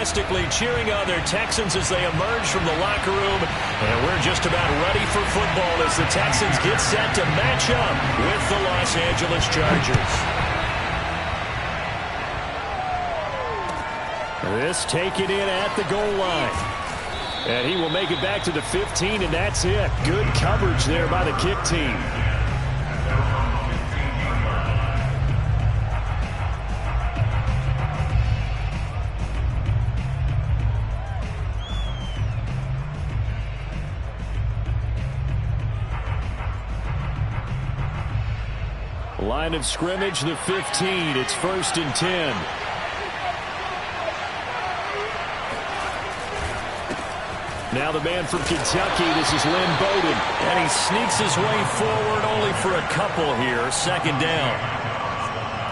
enthusiastically cheering on their Texans as they emerge from the locker room. And we're just about ready for football as the Texans get set to match up with the Los Angeles Chargers. This taken in at the goal line. And he will make it back to the 15, and that's it. Good coverage there by the kick team. Line of scrimmage, the 15. It's 1st and 10. Now the man from Kentucky, this is Lynn Bowden. And he sneaks his way forward only for a couple here. 2nd down.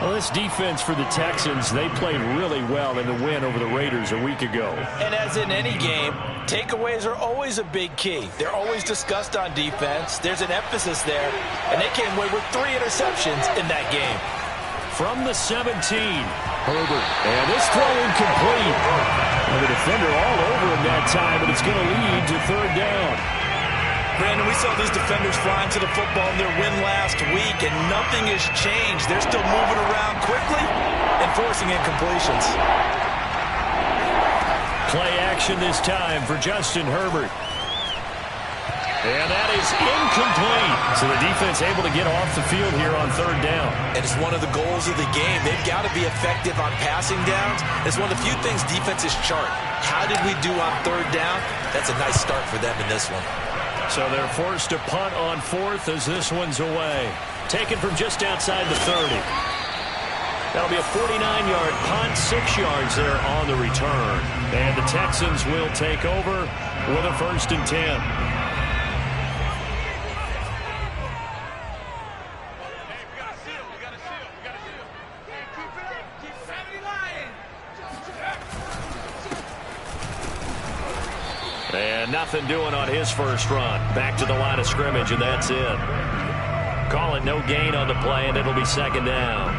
Well, this defense for the Texans, they played really well in the win over the Raiders a week ago. And as in any game, takeaways are always a big key. They're always discussed on defense. There's an emphasis there. And they came away with 3 interceptions in that game. From the 17, Herbert. And this throw incomplete. And the defender all over him that time, but it's going to lead to 3rd down. Brandon, we saw these defenders flying to the football in their win last week, and nothing has changed. They're still moving around quickly and forcing incompletions. Play action this time for Justin Herbert. And that is incomplete. So the defense able to get off the field here on 3rd down. And it's one of the goals of the game. They've got to be effective on passing downs. It's one of the few things defenses chart. How did we do on 3rd down? That's a nice start for them in this one. So they're forced to punt on 4th as this one's away. Taken from just outside the 30. That'll be a 49-yard punt, 6 yards there on the return. And the Texans will take over with a 1st and 10. And nothing doing on his first run. Back to the line of scrimmage, and that's it. Call it no gain on the play, and it'll be 2nd down.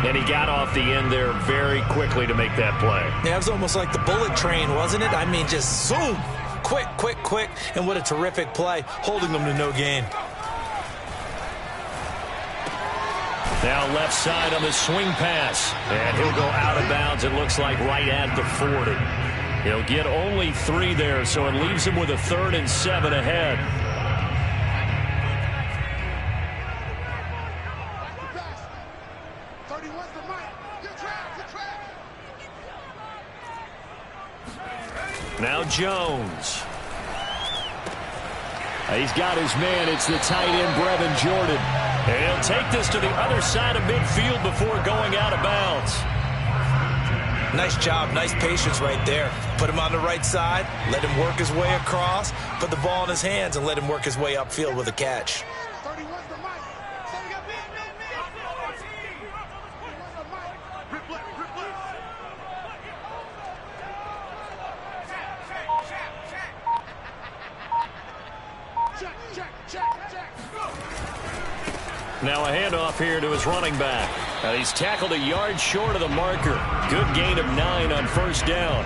And he got off the end there very quickly to make that play. Yeah, it was almost like the bullet train, wasn't it? I mean, just zoom. Quick, quick, quick. And what a terrific play, holding them to no gain. Now left side on the swing pass. And he'll go out of bounds, it looks like, right at the 40. He'll get only 3 there, so it leaves him with a 3rd and 7 ahead. Now Jones. He's got his man. It's the tight end, Brevin Jordan. And he'll take this to the other side of midfield before going out of bounds. Nice job, nice patience right there. Put him on the right side, let him work his way across, put the ball in his hands, and let him work his way upfield with a catch. Now a handoff here to his running back. And he's tackled a yard short of the marker. Good gain of 9 on 1st down.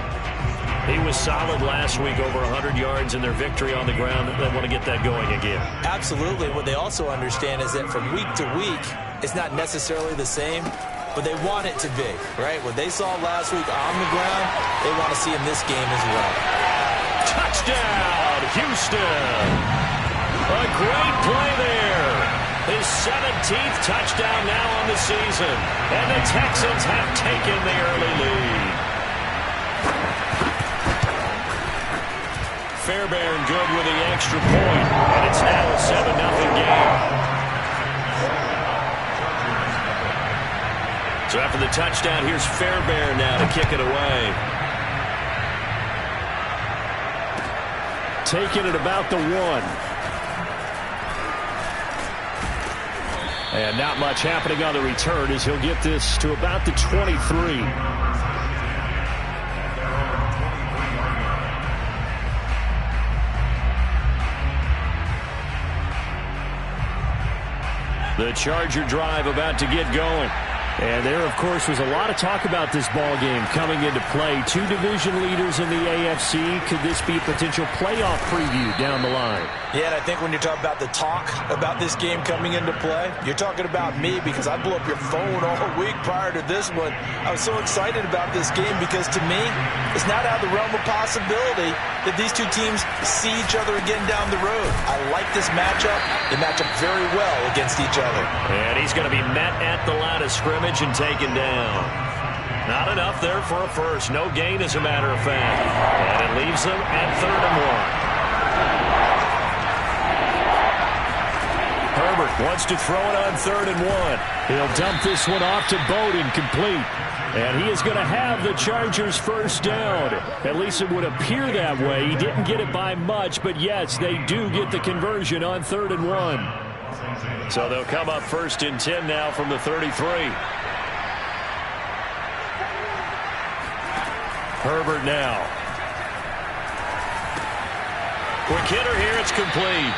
He was solid last week, over 100 yards in their victory on the ground. They want to get that going again. Absolutely. What they also understand is that from week to week, it's not necessarily the same, but they want it to be, right? What they saw last week on the ground, they want to see in this game as well. Touchdown, Houston. A great play there. His 17th touchdown now on the season. And the Texans have taken the early lead. Fairbairn good with the extra point. And it's now a 7-0 game. So after the touchdown, here's Fairbairn now to kick it away. Taking it about the 1. And not much happening on the return as he'll get this to about the 23. The Charger drive about to get going. And there, of course, was a lot of talk about this ball game coming into play. Two division leaders in the AFC. Could this be a potential playoff preview down the line? Yeah, and I think when you're talking about the talk about this game coming into play, you're talking about me because I blew up your phone all week prior to this one. I was so excited about this game because, to me, it's not out of the realm of possibility that these two teams see each other again down the road. I like this matchup. They match up very well against each other. And he's going to be met at the line of scrimmage and taken down. Not enough there for a first. No gain, as a matter of fact. And it leaves them at 3rd and 1. Herbert wants to throw it on 3rd and 1. He'll dump this one off to Bowden, complete. And he is going to have the Chargers first down. At least it would appear that way. He didn't get it by much, but yes, they do get the conversion on 3rd and 1. So they'll come up 1st and 10 now from the 33. Herbert now. Quick hitter here, it's complete.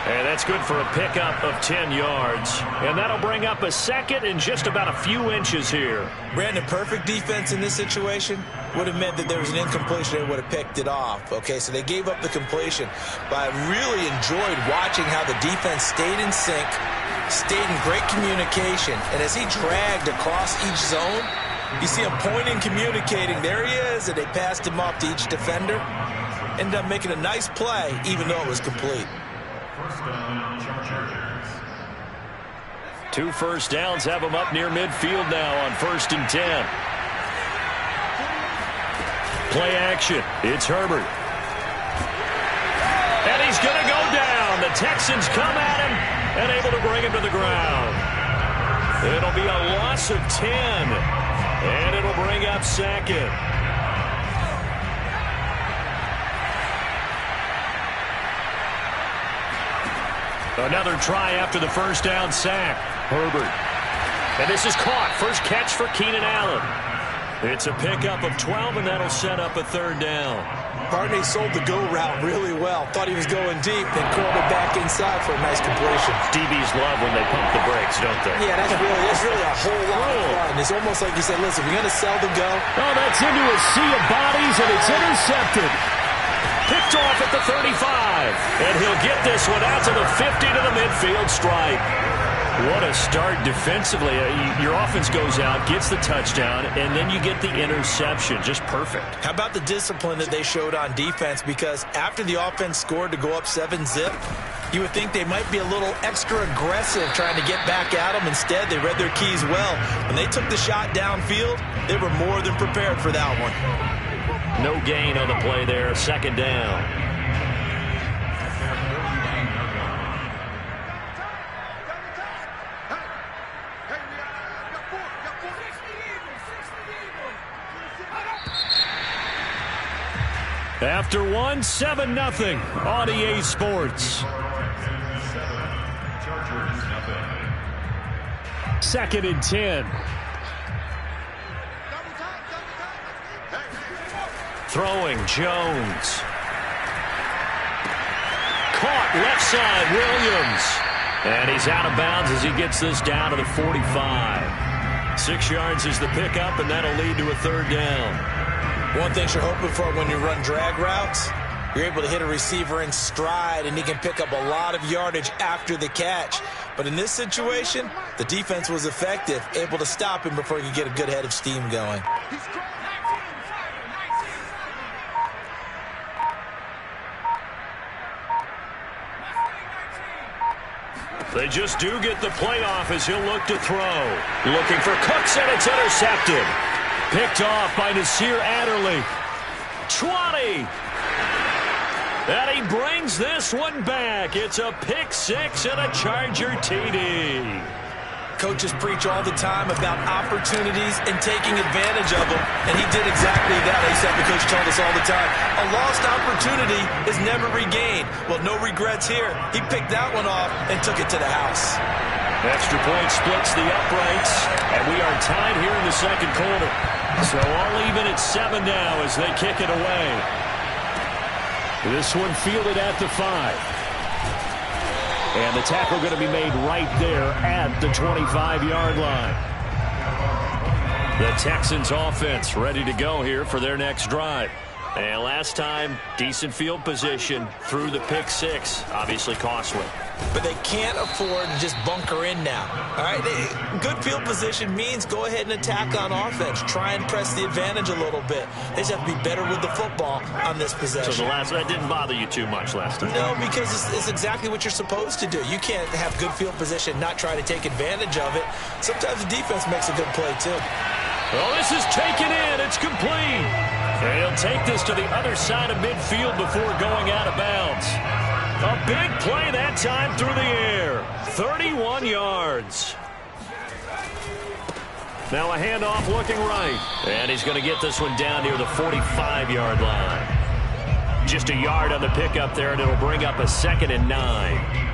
And that's good for a pickup of 10 yards. And that'll bring up a 2nd and just about a few inches here. Brandon, perfect defense in this situation would have meant that there was an incompletion. They would have picked it off. Okay, so they gave up the completion. But I really enjoyed watching how the defense stayed in sync, stayed in great communication. And as he dragged across each zone, you see him pointing, communicating. There he is, and they passed him off to each defender. Ended up making a nice play, even though it was complete. 2 first downs have him up near midfield now on 1st and 10. Play action. It's Herbert. And he's going to go down. The Texans come at him and able to bring him to the ground. It'll be a loss of 10. And it'll bring up 2nd. Another try after the first down sack. Herbert. And this is caught. First catch for Keenan Allen. It's a pickup of 12, and that'll set up a 3rd down. Barney sold the go route really well. Thought he was going deep, then curled it back inside for a nice completion. DBs love when they pump the brakes, don't they? Yeah, that's really a whole lot of fun. It's almost like you said, listen, we're going to sell the go. Oh, that's into a sea of bodies, and it's intercepted. Picked off at the 35. And he'll get this one out to the 50 to the midfield stripe. What a start defensively. Your offense goes out, gets the touchdown, and then you get the interception. Just perfect. How about the discipline that they showed on defense? Because after the offense scored to go up 7-zip, you would think they might be a little extra aggressive trying to get back at them. Instead, they read their keys well. When they took the shot downfield, they were more than prepared for that one. No gain on the play there. 2nd down. After 1, 7-0 on EA Sports. 2nd and 10. Throwing, Jones. Caught left side, Williams. And he's out of bounds as he gets this down to the 45. 6 yards is the pickup, and that'll lead to a 3rd down. One thing you're hoping for when you run drag routes, you're able to hit a receiver in stride, and he can pick up a lot of yardage after the catch. But in this situation, the defense was effective, able to stop him before he could get a good head of steam going. They just do get the playoff as he'll look to throw. Looking for Cooks, and it's intercepted. Picked off by Nasir Adderley. 20. And he brings this one back. It's a pick 6 and a Charger TD. Coaches preach all the time about opportunities and taking advantage of them, and he did exactly that. The coach told us all the time, a lost opportunity is never regained. Well, no regrets here. He picked that one off and took it to the house. Extra point splits the uprights, and we are tied here in the 2nd quarter. So all even at 7 now as they kick it away. This one fielded at the 5. And the tackle going to be made right there at the 25-yard line. The Texans offense ready to go here for their next drive. And last time, decent field position through the pick six. Obviously costly. But they can't afford to just bunker in now. All right, good field position means go ahead and attack on offense. Try and press the advantage a little bit. They just have to be better with the football on this possession. So that didn't bother you too much last time? No, because it's exactly what you're supposed to do. You can't have good field position, not try to take advantage of it. Sometimes the defense makes a good play, too. Well, this is taken in. It's complete. And he'll take this to the other side of midfield before going out of bounds. A big play that time through the air. 31 yards. Now a handoff looking right. And he's going to get this one down near the 45-yard line. Just a yard on the pickup there, and it'll bring up a 2nd and 9.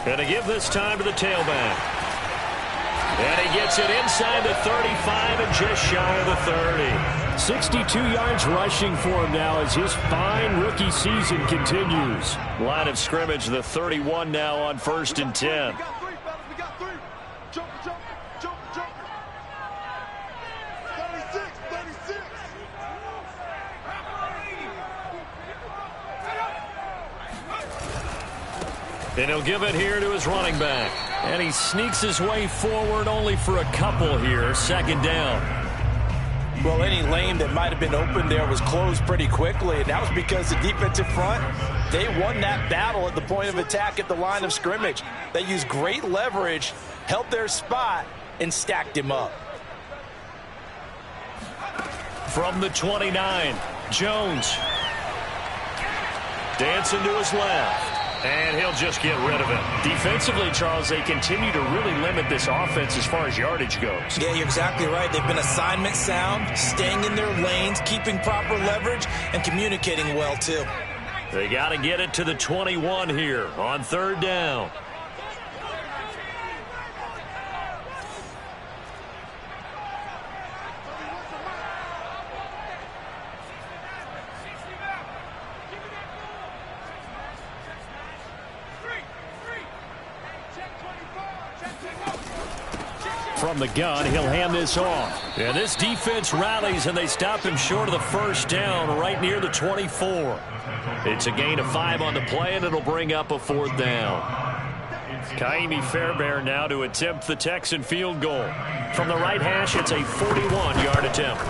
And to give this time to the tailback. And he gets it inside the 35 and just shy of the 30. 62 yards rushing for him now as his fine rookie season continues. Line of scrimmage, the 31 now on 1st and 10. And he'll give it here to his running back. And he sneaks his way forward only for a couple here. 2nd down. Well, any lane that might have been open there was closed pretty quickly, and that was because the defensive front, they won that battle at the point of attack at the line of scrimmage. They used great leverage, held their spot, and stacked him up. From the 29, Jones. Dancing to his left. And he'll just get rid of it. Defensively, Charles, they continue to really limit this offense as far as yardage goes. Yeah, you're exactly right. They've been assignment sound, staying in their lanes, keeping proper leverage, and communicating well, too. They got to get it to the 21 here on 3rd down. From the gun, he'll hand this off. And this defense rallies, and they stop him short of the 1st down right near the 24. It's a gain of 5 on the play, and it'll bring up a 4th down. Kaimi Fairbairn now to attempt the Texan field goal. From the right hash, it's a 41-yard attempt.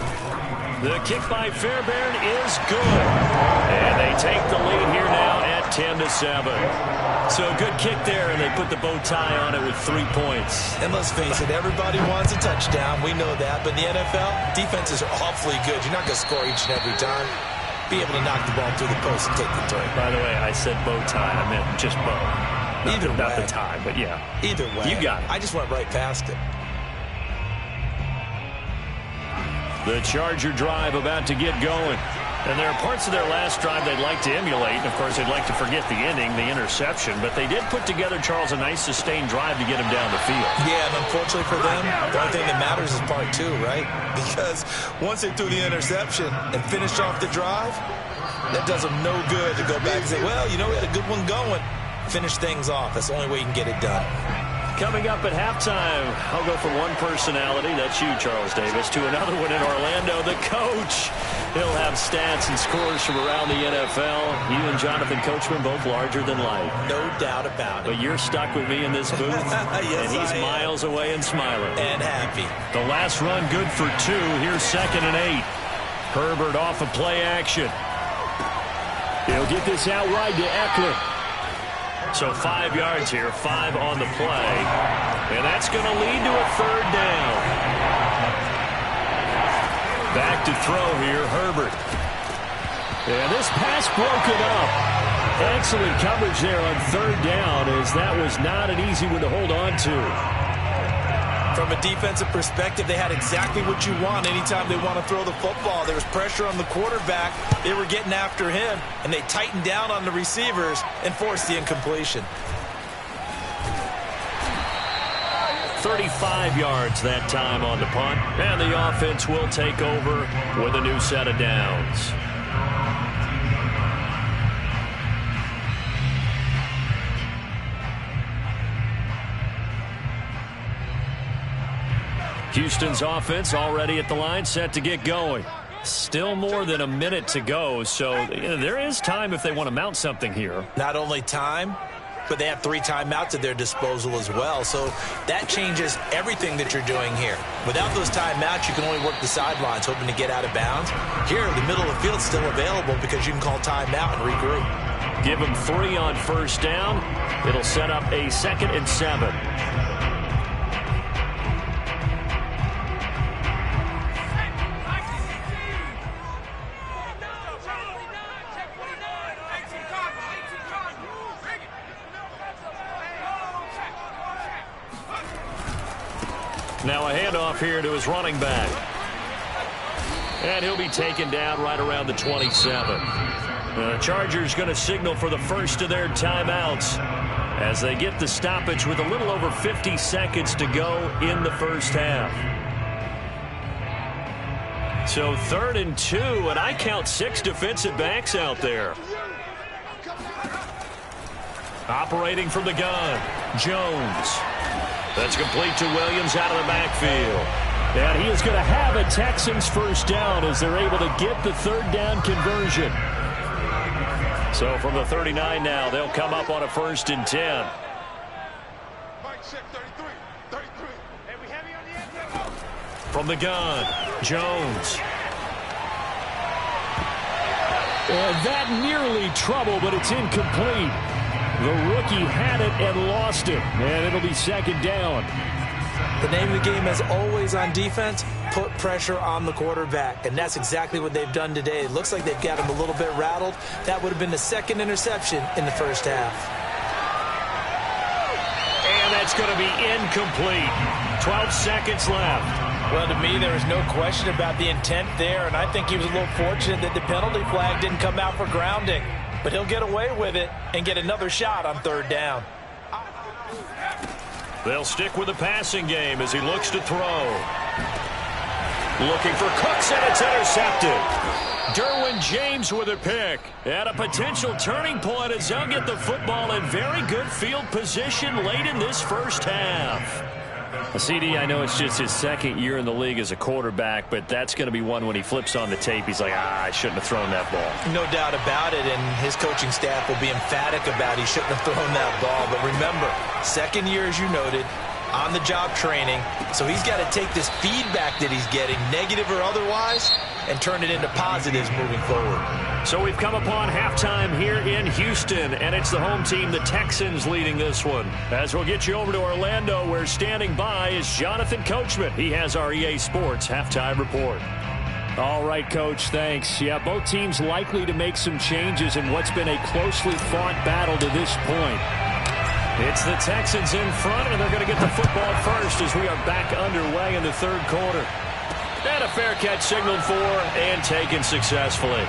The kick by Fairbairn is good. And they take the lead here now at 10-7. So a good kick there, and they put the bow tie on it with 3 points. And let's face it, everybody wants a touchdown. We know that. But in the NFL, defenses are awfully good. You're not going to score each and every time. Be able to knock the ball through the post and take the throw. By the way, I said bow tie. I meant just bow. Not the tie, but yeah. Either way. You got it. I just went right past it. The Charger drive about to get going. And there are parts of their last drive they'd like to emulate. And, of course, they'd like to forget the ending, the interception. But they did put together, Charles, a nice sustained drive to get him down the field. Yeah, and unfortunately for them, the only thing that matters is part 2, right? Because once they threw the interception and finished off the drive, that does them no good to go back and say, well, you know, we had a good one going. Finish things off. That's the only way you can get it done. Coming up at halftime, I'll go from one personality, that's you, Charles Davis, to another one in Orlando, the coach. He'll have stats and scores from around the NFL. You and Jonathan Coachman both larger than life. No doubt about it. But you're stuck with me in this booth, yes, and he's miles away and smiling. And happy. The last run good for 2. Here's 2nd and 8. Herbert off of play action. He'll get this out wide to Eckler. So 5 yards here, 5 on the play. And that's going to lead to a 3rd down. Back to throw here, Herbert. And this pass broken up. Excellent coverage there on 3rd down, as that was not an easy one to hold on to. From a defensive perspective, they had exactly what you want anytime they want to throw the football. There was pressure on the quarterback. They were getting after him, and they tightened down on the receivers and forced the incompletion. 35 yards that time on the punt, and the offense will take over with a new set of downs. Houston's offense already at the line, set to get going. Still more than a minute to go, so there is time if they want to mount something here. Not only time, but they have 3 timeouts at their disposal as well, so that changes everything that you're doing here. Without those timeouts, you can only work the sidelines, hoping to get out of bounds. Here, the middle of the field's still available because you can call timeout and regroup. Give them 3 on first down. It'll set up a 2nd and 7. Now a handoff here to his running back. And he'll be taken down right around the 27. The Chargers going to signal for the first of their timeouts as they get the stoppage with a little over 50 seconds to go in the first half. So 3rd and 2, and I count 6 defensive backs out there. Operating from the gun, Jones. That's complete to Williams out of the backfield. And he is going to have a Texans first down as they're able to get the 3rd down conversion. So from the 39 now, they'll come up on a 1st and 10. From the gun, Jones. And that nearly trouble, but it's incomplete. The rookie had it and lost it, and it'll be 2nd down. The name of the game, as always on defense, put pressure on the quarterback, and that's exactly what they've done today. It looks like they've got him a little bit rattled. That would have been the 2nd interception in the first half. And that's going to be incomplete. 12 seconds left. Well, to me, there is no question about the intent there, and I think he was a little fortunate that the penalty flag didn't come out for grounding. But he'll get away with it and get another shot on 3rd down. They'll stick with the passing game as he looks to throw. Looking for Cooks, and it's intercepted. Derwin James with a pick. And a potential turning point as they'll get the football in very good field position late in this first half. CD, I know it's just his 2nd year in the league as a quarterback, but that's going to be one when he flips on the tape. He's like, I shouldn't have thrown that ball. No doubt about it, and his coaching staff will be emphatic about he shouldn't have thrown that ball. But remember, 2nd year, as you noted, on-the-job training, so he's got to take this feedback that he's getting, negative or otherwise, and turn it into positives moving forward. So we've come upon halftime here in Houston, and it's the home team, the Texans, leading this one. As we'll get you over to Orlando, where standing by is Jonathan Coachman. He has our EA Sports halftime report. All right, Coach, thanks. Yeah, both teams likely to make some changes in what's been a closely fought battle to this point. It's the Texans in front, and they're going to get the football first as we are back underway in the 3rd quarter. And a fair catch signaled for and taken successfully.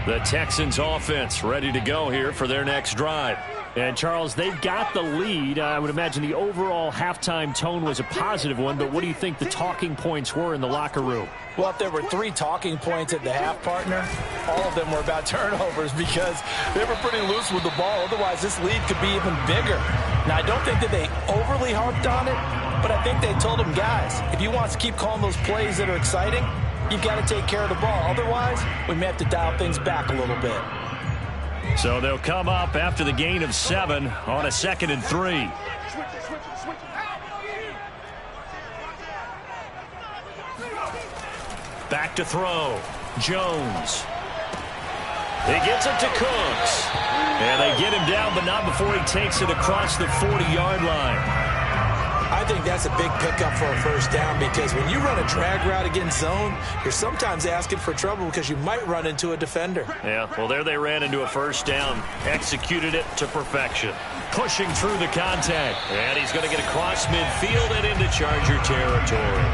The Texans offense ready to go here for their next drive. And, Charles, they've got the lead. I would imagine the overall halftime tone was a positive one, but what do you think the talking points were in the locker room? Well, if there were 3 talking points at the half, partner, all of them were about turnovers because they were pretty loose with the ball. Otherwise, this lead could be even bigger. Now, I don't think that they overly harped on it, but I think they told them, guys, if you want us to keep calling those plays that are exciting, you've got to take care of the ball. Otherwise, we may have to dial things back a little bit. So they'll come up after the gain of 7 on a 2nd and 3. Back to throw. Jones. He gets it to Cooks. And they get him down, but not before he takes it across the 40-yard line. I think that's a big pickup for a first down because when you run a drag route against zone, you're sometimes asking for trouble because you might run into a defender. Yeah, well, there they ran into a first down, executed it to perfection. Pushing through the contact, and he's going to get across midfield and into Charger territory.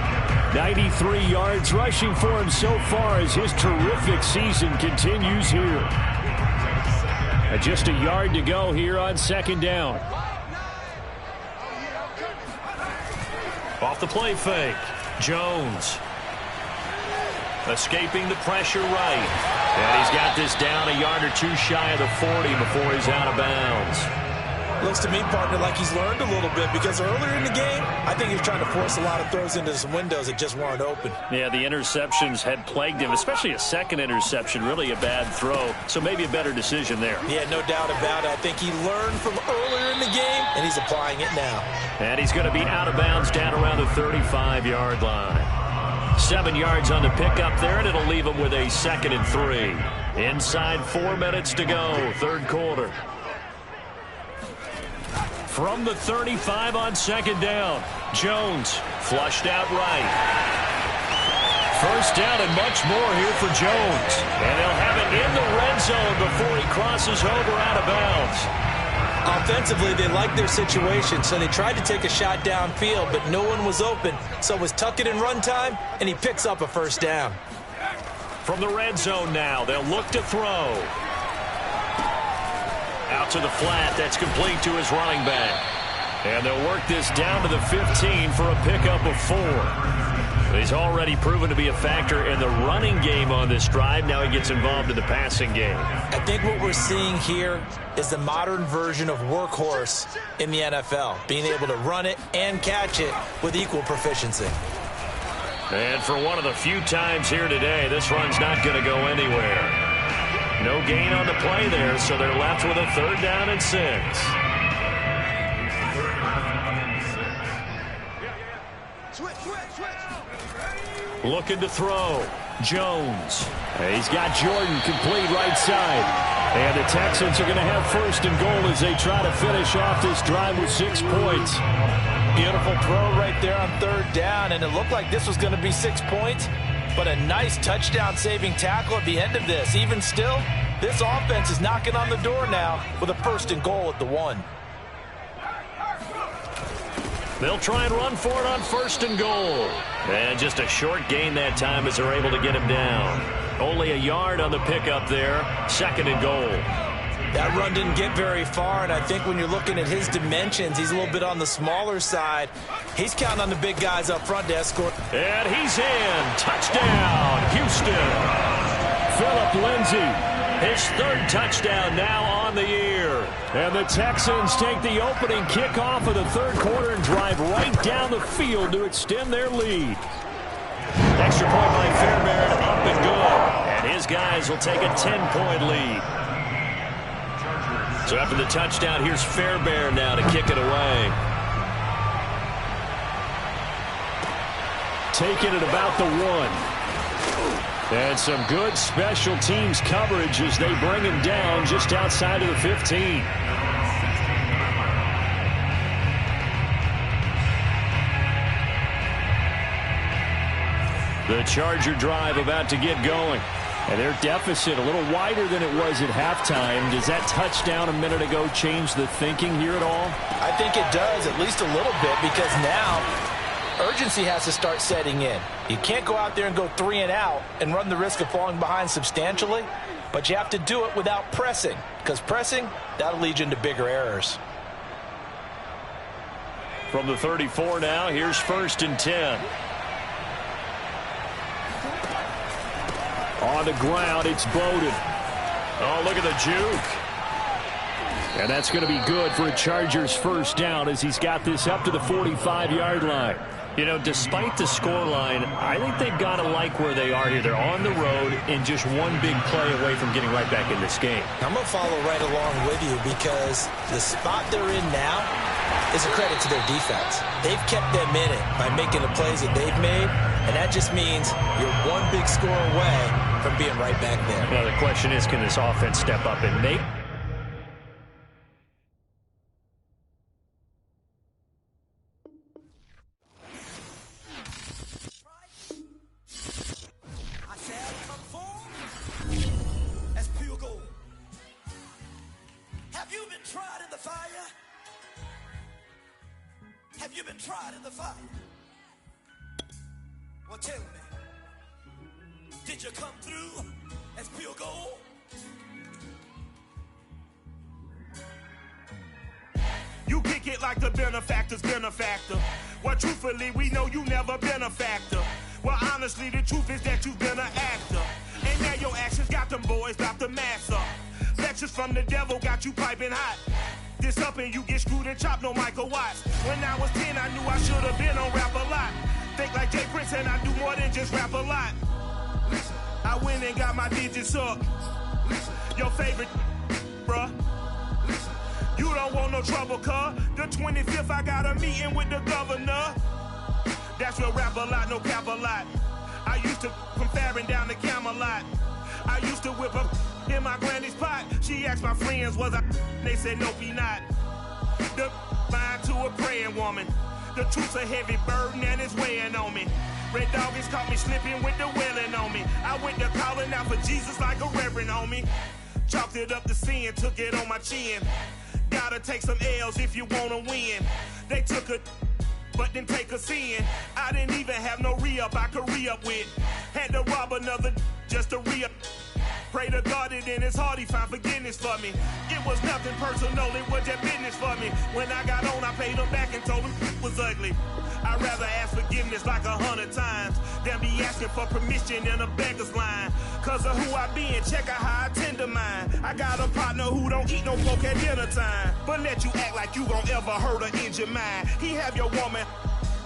93 yards rushing for him so far as his terrific season continues here. And just a yard to go here on second down. Off the play fake. Jones. Escaping the pressure right. And he's got this down a yard or two shy of the 40 before he's out of bounds. Looks to me, partner, like he's learned a little bit because earlier in the game, I think he was trying to force a lot of throws into some windows that just weren't open. Yeah, the interceptions had plagued him, especially a second interception, really a bad throw. So maybe a better decision there. Yeah, no doubt about it. I think he learned from earlier in the game, and he's applying it now. And he's going to be out of bounds down around the 35-yard line. 7 yards on the pickup there, and it'll leave him with a 2nd and 3. Inside 4 minutes to go, third quarter. From the 35 on second down, Jones flushed out right. First down and much more here for Jones. And they'll have it in the red zone before he crosses over out of bounds. Offensively, they liked their situation, so they tried to take a shot downfield, but no one was open. So it was tuck it in run time, and he picks up a first down. From the red zone now, they'll look to throw. Out to the flat, that's complete to his running back. And they'll work this down to the 15 for a pickup of 4. He's already proven to be a factor in the running game on this drive. Now he gets involved in the passing game. I think what we're seeing here is the modern version of workhorse in the NFL, being able to run it and catch it with equal proficiency. And for one of the few times here today, this run's not going to go anywhere. No gain on the play there, so they're left with a 3rd down and 6. Looking to throw. Jones. He's got Jordan complete right side. And the Texans are going to have 1st and goal as they try to finish off this drive with 6 points. Beautiful throw right there on 3rd down, and it looked like this was going to be 6 points. But a nice touchdown-saving tackle at the end of this. Even still, this offense is knocking on the door now with a 1st and goal at the 1. They'll try and run for it on 1st and goal. And just a short gain that time as they're able to get him down. Only a yard on the pickup there. 2nd and goal. That run didn't get very far, and I think when you're looking at his dimensions, he's a little bit on the smaller side. He's counting on the big guys up front to escort. And he's in. Touchdown, Houston. Phillip Lindsay, his 3rd touchdown now on the year. And the Texans take the opening kickoff of the 3rd quarter and drive right down the field to extend their lead. Extra point by Fairbairn, up and good. And his guys will take a 10-point lead. So after the touchdown, here's Fairbairn now to kick it away. Taking it about the 1. And some good special teams coverage as they bring him down just outside of the 15. The Charger drive about to get going. And their deficit a little wider than it was at halftime. Does that touchdown a minute ago change the thinking here at all? I think it does, at least a little bit, because now urgency has to start setting in. You can't go out there and go 3 and out and run the risk of falling behind substantially, but you have to do it without pressing, because pressing, that'll lead you into bigger errors. From the 34 now, here's 1st and 10. On the ground, it's Bowden. Oh, look at the juke. And that's going to be good for a Chargers 1st down as he's got this up to the 45-yard line. You know, despite the scoreline, I think they've got to like where they are here. They're on the road and just one big play away from getting right back in this game. I'm going to follow right along with you because the spot they're in now is a credit to their defense. They've kept them in it by making the plays that they've made, and that just means you're one big score away from being right back there. Now, the question is, can this offense step up and make? Well, tell me, did you come through as pure gold? You kick it like the benefactor's benefactor. Well, truthfully, we know you never been a factor. Well, honestly, the truth is that you've been an actor. And now your actions got them boys drop the mask up. Lectures from the devil got you piping hot. This up and you get screwed and chopped, no Michael Watts. When I was 10, I knew I should have been on rap a lot. Think like Jay Prince and I do more than just rap a lot. I went and got my digits up. Your favorite, bruh. You don't want no trouble, cuz. The 25th, I got a meeting with the governor. That's real rap a lot, no cap a lot. I used to from Farron down to Camelot. I used to whip up in my granny's pot. She asked my friends, was I? They said, nope, he not. The fine to a praying woman. The truth's a heavy burden and it's weighing on me. Red Doggies caught me slipping with the wailing on me. I went to calling out for Jesus like a reverend on me. Chalked it up to sin, took it on my chin. Gotta take some L's if you wanna win. They took a but didn't take a sin. I didn't even have no re-up I could re-up with. Had to rob another just to re-up. Pray to God that in his heart he found forgiveness for me. It was nothing personal, it was just business for me. When I got on, I paid him back and told him it was ugly. I'd rather ask forgiveness like 100 times than be asking for permission in a beggar's line. Cause of who I be and check out how I tend to mine. I got a partner who don't eat no pork at dinner time, but let you act like you gon' ever hurt or injure mine. He have your woman,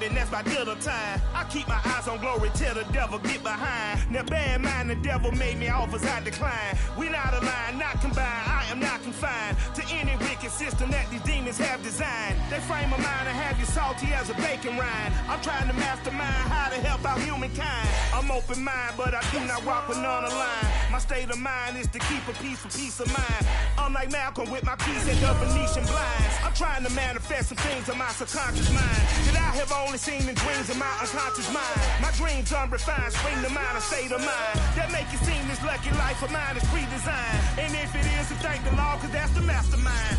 and that's my dinner time. I keep my eyes on glory till the devil get behind. Now bear in mind the devil made me offers I decline. We not aligned, not combined, I am not confined to any wicked system that these demons have designed. They frame a mind and have you salty as a bacon rind. I'm trying to mastermind how to help out humankind. I'm open mind, but I do not walk with none aligned. My state of mind is to keep a peaceful peace of mind. Unlike Malcolm with my peace at the Venetian blinds. I'm trying to manifest some things in my subconscious mind that I have only seen in dreams in my unconscious mind. My dreams unrefined, spring to mind, a state of mind that make it seem this lucky life of mine is pre-designed. And if it is, then thank the Lord, cause that's the mastermind.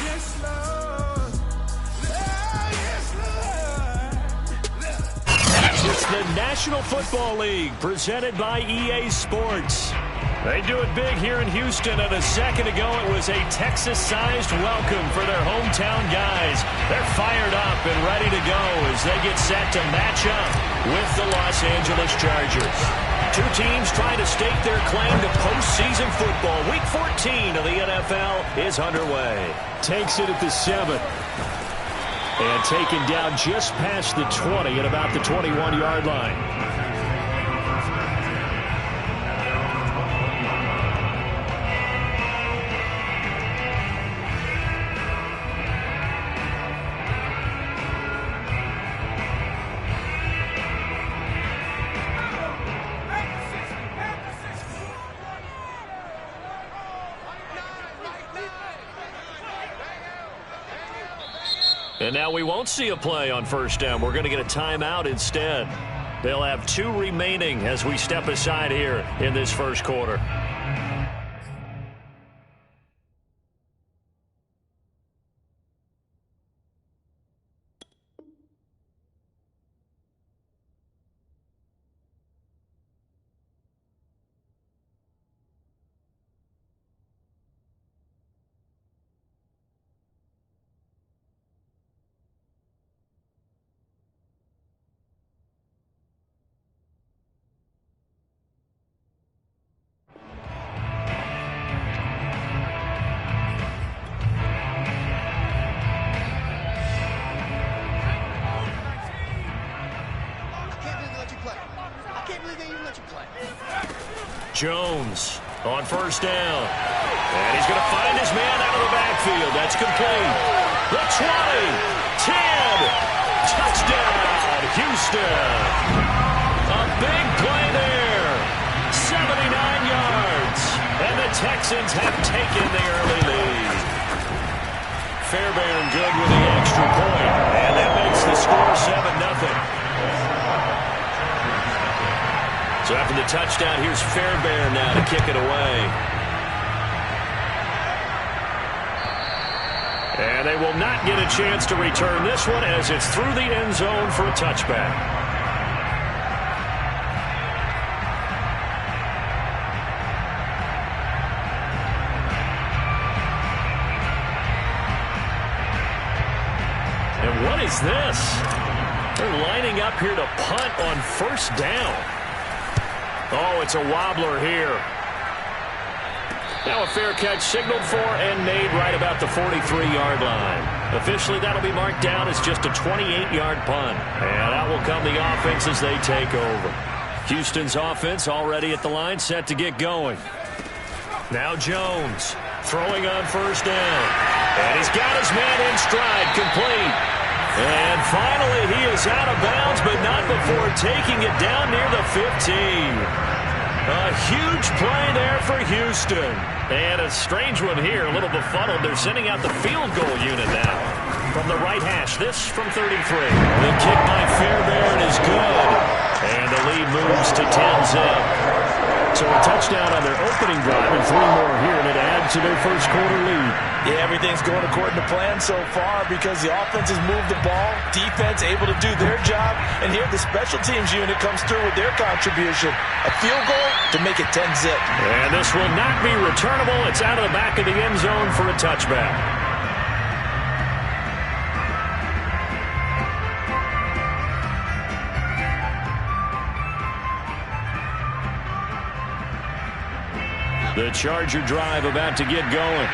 Yes, Lord. Yes, Lord. It's the National Football League presented by EA Sports. They do it big here in Houston, and a second ago it was a Texas-sized welcome for their hometown guys. They're fired up and ready to go as they get set to match up with the Los Angeles Chargers. Two teams trying to stake their claim to postseason football. Week 14 of the NFL is underway. Takes it at the 7. And taken down just past the 20 at about the 21-yard line. And now we won't see a play on first down. We're going to get a timeout instead. They'll have 2 remaining as we step aside here in this first quarter. Jones on first down. And he's going to find his man out of the backfield. That's complete. The 20, 10, touchdown, Houston. A big play there. 79 yards. And the Texans have taken the early lead. Fairbairn good with the extra point. And that makes the score 7-0. So after the touchdown, here's Fairbairn now to kick it away. And they will not get a chance to return this one as it's through the end zone for a touchback. Watch this. They're lining up here to punt on first down. Oh, it's a wobbler here. Now a fair catch signaled for and made right about the 43-yard line. Officially, that'll be marked down as just a 28-yard punt. And out will come the offense as they take over. Houston's offense already at the line, set to get going. Now Jones throwing on first down. And he's got his man in stride, complete. And finally, he is out of bounds, but not before taking it down near the 15. A huge play there for Houston. And a strange one here, a little befuddled. They're sending out the field goal unit now. From the right hash, this from 33. The kick by Fairbairn is good. And the lead moves to 10-zip. So a touchdown on their opening drive and 3 more here, and it adds to their first quarter lead. Yeah, everything's going according to plan so far because the offense has moved the ball, defense able to do their job, and here the special teams unit comes through with their contribution. A field goal to make it 10-zip. And this will not be returnable. It's out of the back of the end zone for a touchback. The Charger drive about to get going.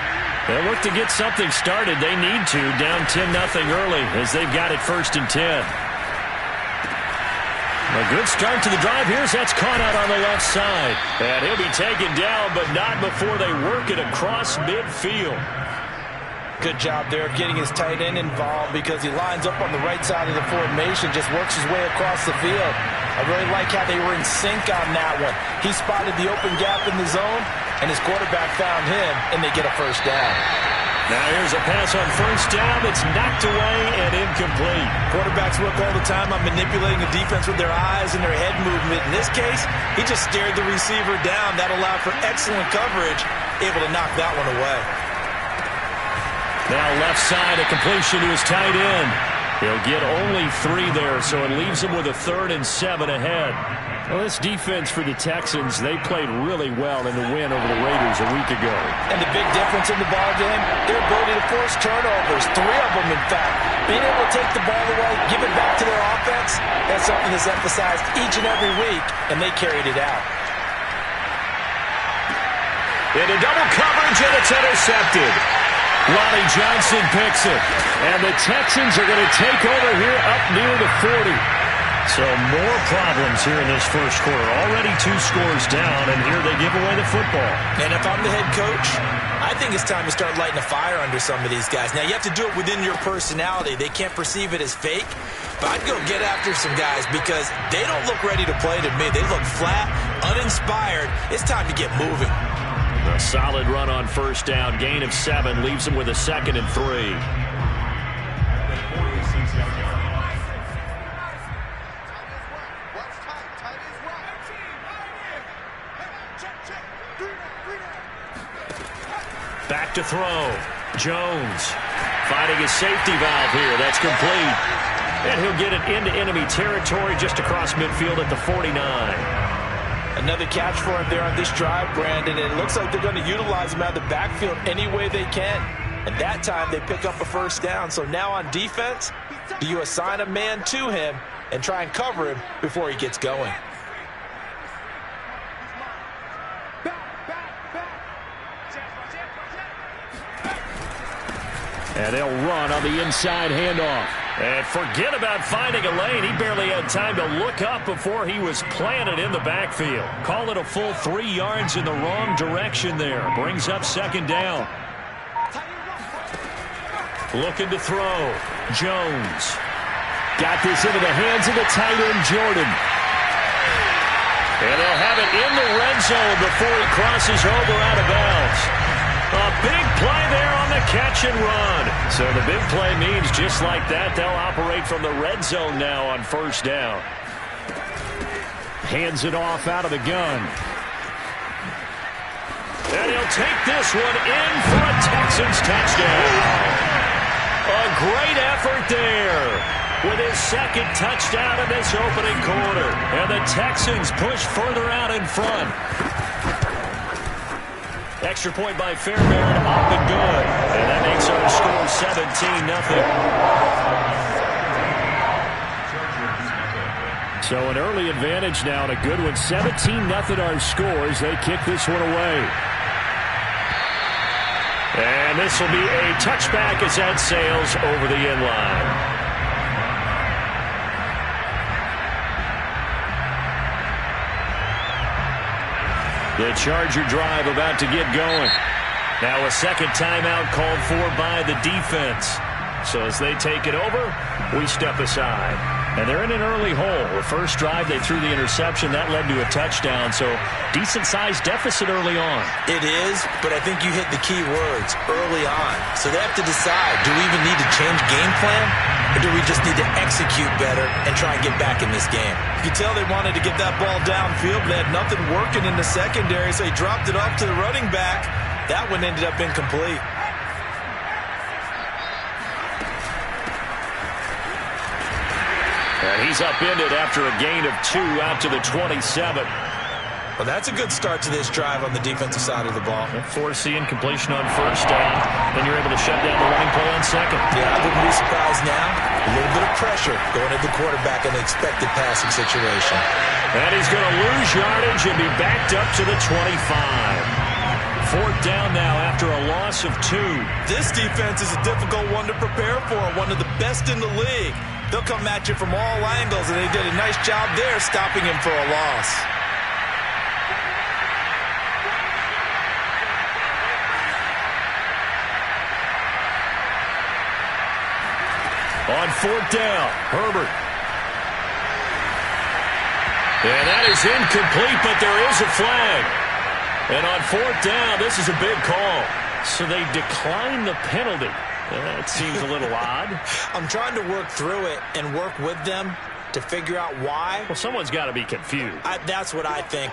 They'll look to get something started. They need to, down 10-0 early as they've got it 1st and 10. A good start to the drive. Here's that's caught out on the left side. And he'll be taken down, but not before they work it across midfield. Good job there getting his tight end involved because he lines up on the right side of the formation, just works his way across the field. I really like how they were in sync on that one. He spotted the open gap in the zone, and his quarterback found him, and they get a first down. Now here's a pass on first down. It's knocked away and incomplete. Quarterbacks work all the time on manipulating the defense with their eyes and their head movement. In this case, he just stared the receiver down. That allowed for excellent coverage, able to knock that one away. Now left side, a completion to his tight end. He'll get only 3 there, so it leaves him with a 3rd and 7 ahead. Well, this defense for the Texans, they played really well in the win over the Raiders a week ago. And the big difference in the ballgame, their ability to force turnovers, 3 of them, in fact. Being able to take the ball away, give it back to their offense, that's something that's emphasized each and every week, and they carried it out. Into double coverage, and it's intercepted. Ronnie Johnson picks it. And the Texans are going to take over here up near the 40. So more problems here in this first quarter. Already 2 scores down, and here they give away the football. And if I'm the head coach, I think it's time to start lighting a fire under some of these guys. Now, you have to do it within your personality. They can't perceive it as fake. But I'd go get after some guys because they don't look ready to play to me. They look flat, uninspired. It's time to get moving. A solid run on first down. Gain of 7 leaves him with a 2nd and 3. Back to throw. Jones finding his safety valve here. That's complete. And he'll get it into enemy territory just across midfield at the 49. Another catch for him there on this drive, Brandon. And it looks like they're going to utilize him out of the backfield any way they can. And that time they pick up a first down. So now on defense, do you assign a man to him and try and cover him before he gets going? And they'll run on the inside handoff. And forget about finding a lane. He barely had time to look up before he was planted in the backfield. Call it a full 3 yards in the wrong direction there. Brings up 2nd down. Looking to throw. Jones. Got this into the hands of the tight end, Jordan. And they'll have it in the red zone before he crosses over out of bounds. A big play there on the catch and run. So the big play means just like that, they'll operate from the red zone now on first down. Hands it off out of the gun. And he'll take this one in for a Texans touchdown. A great effort there with his 2nd touchdown in this opening quarter. And the Texans push further out in front. Extra point by Fairbairn, up and good. And that makes our score 17-0. So an early advantage now and a good one. 17-0 our scores. They kick this one away. And this will be a touchback as that sails over the end line. The Charger drive about to get going. Now a second timeout called for by the defense. So as they take it over, we step aside. And they're in an early hole. The first drive, they threw the interception. That led to a touchdown. So decent-sized deficit early on. It is, but I think you hit the key words, early on. So they have to decide, do we even need to change game plan? Or do we just need to execute better and try and get back in this game? You can tell they wanted to get that ball downfield, but they had nothing working in the secondary, so he dropped it off to the running back. That one ended up incomplete. And he's upended after a gain of 2 out to the 27. Well, that's a good start to this drive on the defensive side of the ball. Force the incompletion on first down. Then you're able to shut down the running play on second. Yeah, I wouldn't be surprised now. A little bit of pressure going at the quarterback in an expected passing situation. And he's going to lose yardage and be backed up to the 25. Fourth down now after a loss of 2. This defense is a difficult one to prepare for, one of the best in the league. They'll come at you from all angles, and they did a nice job there stopping him for a loss. On fourth down, Herbert. And that is incomplete, but there is a flag. And on fourth down, this is a big call. So they decline the penalty. That seems a little odd. I'm trying to work through it and work with them to figure out why. Well, someone's got to be confused. That's what I think.